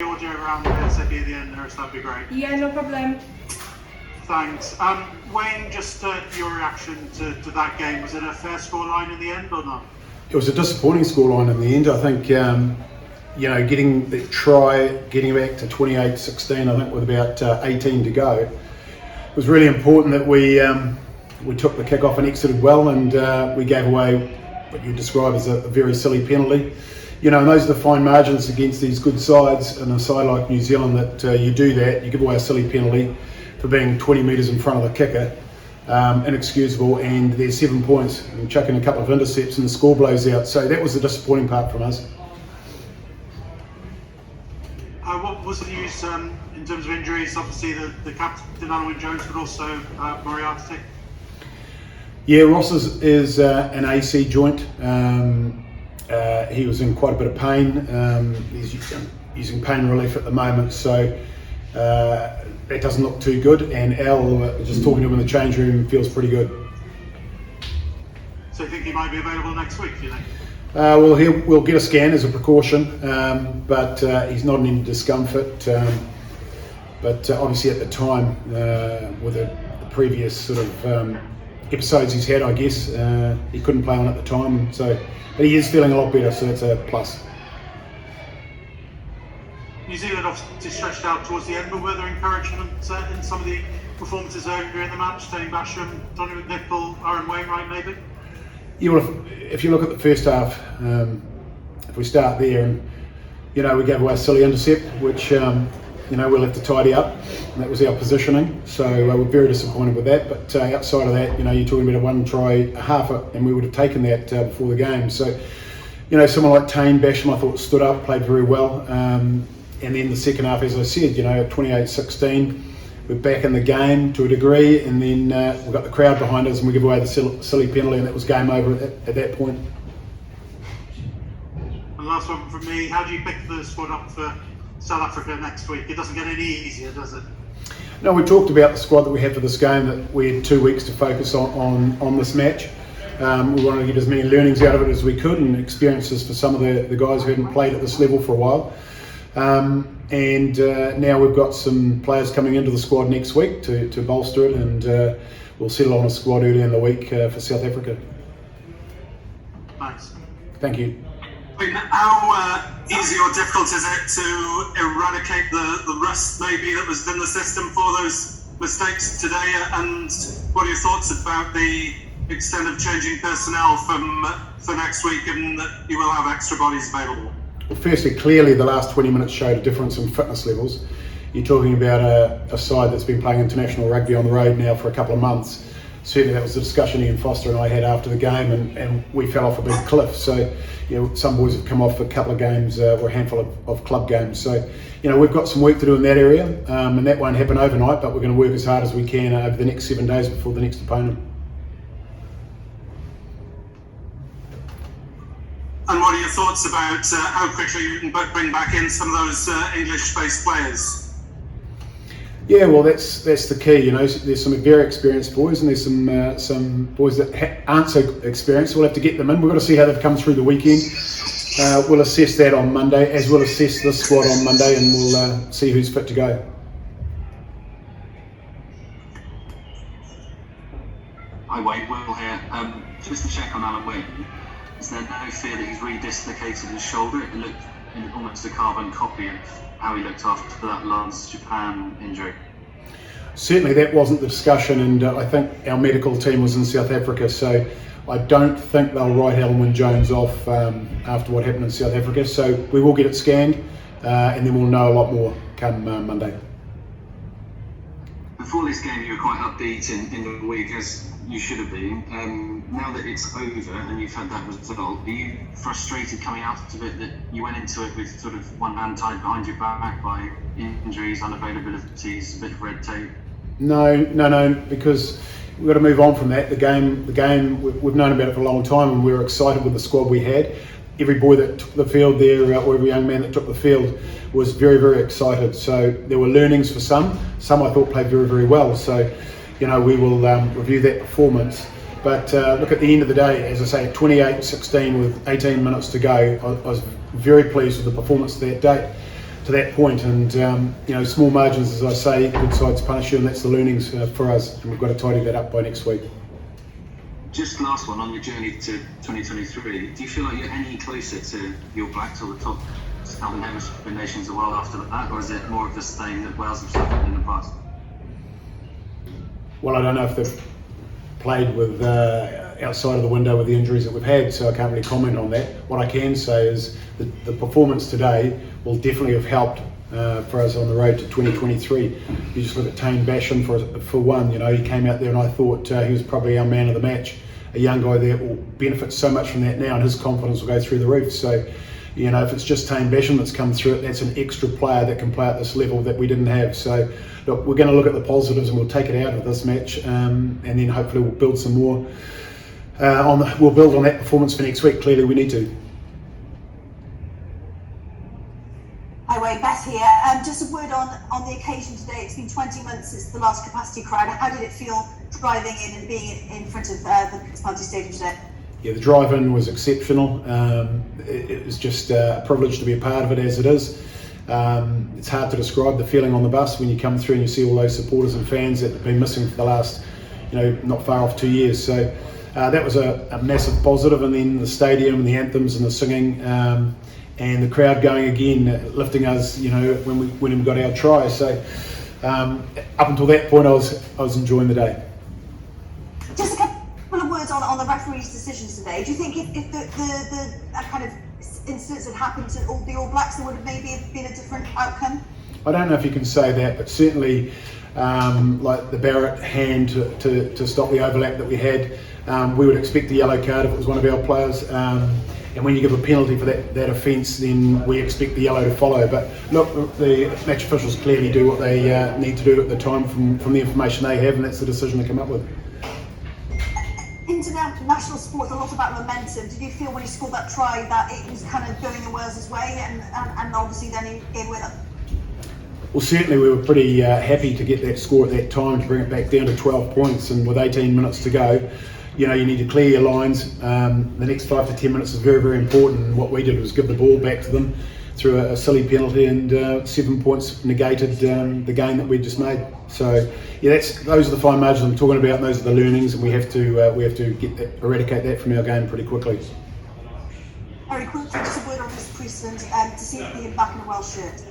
Audio around ASAP at the end there, so that'd be great. Yeah, no problem. Thanks. Wayne, just your reaction to that game. Was it a fair scoreline in the end or not? It was a disappointing scoreline in the end. I think, getting the try, getting back to 28-16, I think with about 18 to go, it was really important that we took the kick off and exited well, and we gave away what you describe as a very silly penalty. And those are the fine margins against these good sides, and a side like New Zealand that you do that, you give away a silly penalty for being 20 metres in front of the kicker, inexcusable, and there's 7 points, and chucking a couple of intercepts and the score blows out. So that was the disappointing part from us. What was the news in terms of injuries? Obviously the captain Alun Wyn Jones, but also Moriarty. Yeah, Ross is an AC joint. He was in quite a bit of pain. He's using pain relief at the moment, so that doesn't look too good. And Al, just talking to him in the change room, feels pretty good. So you think he might be available next week, do you think? Well, we'll get a scan as a precaution, but he's not in any discomfort. But obviously at the time, with the previous sort of episodes he's had, I guess, he couldn't play on at the time. But he is feeling a lot better, so that's a plus. New Zealand obviously stretched out towards the end, but were there encouragement in some of the performances earlier in the match? Tony Basham, Donny McNichol, Aaron Wainwright maybe? Yeah, well, if you look at the first half, if we start there, and we gave away a silly intercept, which we'll have to tidy up, and that was our positioning. So we're very disappointed with that. But outside of that, you're talking about a one try, a half, and we would have taken that before the game. So someone like Tane Basham, I thought stood up, played very well, and then the second half, as I said, at 28-16. We're back in the game to a degree, and then we've got the crowd behind us, and we give away the silly penalty, and that was game over at that point. And last one from me, how do you pick the squad up for South Africa next week? It doesn't get any easier, does it? No, we talked about the squad that we had for this game, that we had 2 weeks to focus on this match. We wanted to get as many learnings out of it as we could, and experiences for some of the guys who hadn't played at this level for a while. And now we've got some players coming into the squad next week to bolster it, and we'll settle on a squad early in the week for South Africa. Thanks. Thank you. How easy or difficult is it to eradicate the rust maybe that was in the system for those mistakes today? And what are your thoughts about the extent of changing personnel for next week, given that you will have extra bodies available? Well, firstly, clearly the last 20 minutes showed a difference in fitness levels. You're talking about a side that's been playing international rugby on the road now for a couple of months. Certainly that was the discussion Ian Foster and I had after the game, and we fell off a big cliff. So, some boys have come off a couple of games, or a handful of club games. So, we've got some work to do in that area, and that won't happen overnight, but we're going to work as hard as we can over the next 7 days before the next opponent. And what are your thoughts about how quickly you can bring back in some of those English-based players? Yeah, well, that's the key. There's some very experienced boys, and there's some boys that aren't so experienced. We'll have to get them in. We've got to see how they've come through the weekend. We'll assess that on Monday, as we'll assess this squad on Monday, and we'll see who's fit to go. Hi, Wayne. Will here. Just to check on Alun Wyn. Is there no fear that he's redislocated his shoulder? It looked almost a carbon copy of how he looked after that last Japan injury. Certainly that wasn't the discussion, and I think our medical team was in South Africa, so I don't think they'll write Alun Wyn Jones off after what happened in South Africa. So we will get it scanned, and then we'll know a lot more come Monday. Before this game, you were quite upbeat in the week, as you should have been. Now that it's over and you've had that result, are you frustrated coming out of it that you went into it with sort of one hand tied behind your back by injuries, unavailabilities, a bit of red tape? No, because we've got to move on from that. The game, we've known about it for a long time, and we were excited with the squad we had. Every boy that took the field there, or every young man that took the field, was very, very excited. So there were learnings for some. Some I thought played very, very well. So, we will review that performance. But look, at the end of the day, as I say, 28-16 with 18 minutes to go, I was very pleased with the performance that day. to that point. And you know, small margins, as I say, good sides punish you, and that's the learnings for us. And we've got to tidy that up by next week. Just last one on your journey to 2023. Do you feel like you're any closer to your Blacks or the top Southern Hemisphere nations of the world after that, or is it more of the same that Wales have suffered in the past? Well, I don't know if they've played with outside of the window with the injuries that we've had, so I can't really comment on that. What I can say is that the performance today will definitely have helped for us on the road to 2023. You just look at Tane Basham for one. You know, he came out there and I thought he was probably our man of the match. A young guy that will benefit so much from that now, and his confidence will go through the roof. So, you know, if it's just Tane Basham that's come through it, that's an extra player that can play at this level that we didn't have. So, look, we're going to look at the positives and we'll take it out of this match, and then hopefully we'll build some more. We'll build on that performance for next week. Clearly, we need to. Hi Wayne, Beth here. Just a word on the occasion today. It's been 20 months since the last capacity crowd. How did it feel driving in and being in front of the Capacity Stadium today? Yeah, the drive-in was exceptional. It was just a privilege to be a part of it, as it is. It's hard to describe the feeling on the bus when you come through and you see all those supporters and fans that have been missing for the last, you know, not far off 2 years. So that was a massive positive. And then the stadium and the anthems and the singing, and the crowd going again, lifting us, you know, when we got our try. So up until that point, I was enjoying the day. Just a couple of words on the referee's decisions today. Do you think if the kind of incidents had happened to all the All Blacks, there would have maybe been a different outcome? I don't know if you can say that, but certainly like the Barrett hand to stop the overlap that we had, we would expect a yellow card if it was one of our players. And when you give a penalty for that offence, then we expect the yellow to follow. But look, the match officials clearly do what they need to do at the time from the information they have, and that's the decision they come up with. International sport's a lot about momentum. Did you feel when he scored that try that it was kind of going in Wales' way, and obviously then he gave away that? Well, certainly we were pretty happy to get that score at that time, to bring it back down to 12 points, and with 18 minutes to go, you know, you need to clear your lines. The next 5 to 10 minutes is very, very important. And what we did was give the ball back to them through a silly penalty, and 7 points negated the gain that we just made. So, yeah, those are the fine margins I'm talking about, and those are the learnings, and we have to eradicate that from our game pretty quickly. Very quickly, just a word on this precedent to see him back in a Welsh shirt.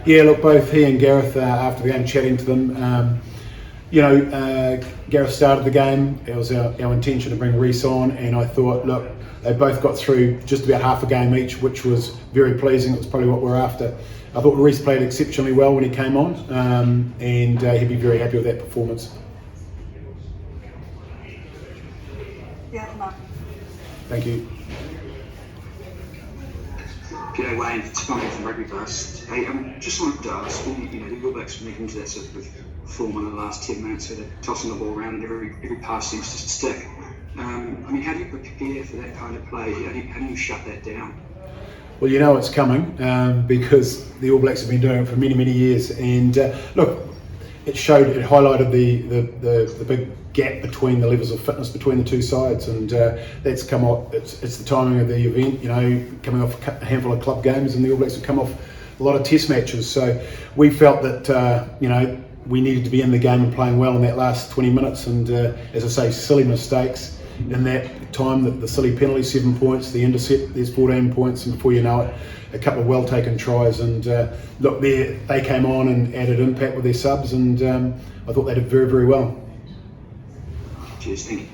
Yeah, look, both he and Gareth after the game, chatting to them. You know, Gareth started the game. It was our intention to bring Reece on, and I thought, look, they both got through just about half a game each, which was very pleasing. It was probably what we're after. I thought Reece played exceptionally well when he came on, and he'd be very happy with that performance. Yeah, Mark. Thank you. G'day Wayne, it's Tommy from RugbyPass. Hey, just wanted to ask, you know, the All Blacks making to that sort of form in the last 10 minutes, so they're tossing the ball around and every pass seems to stick. I mean, how do you prepare for that kind of play? How do you shut that down? Well, you know it's coming because the All Blacks have been doing it for many, many years. And look, it highlighted the big gap between the levels of fitness between the two sides, and that's come off. It's the timing of the event, you know, coming off a handful of club games, and the All Blacks have come off a lot of test matches. So we felt that you know, we needed to be in the game and playing well in that last 20 minutes. And as I say, silly mistakes in that time, the silly penalty, 7 points, the intercept, there's 14 points, and before you know it, a couple of well taken tries. And look, they came on and added impact with their subs, and I thought they did very, very well. Cheers, thank you.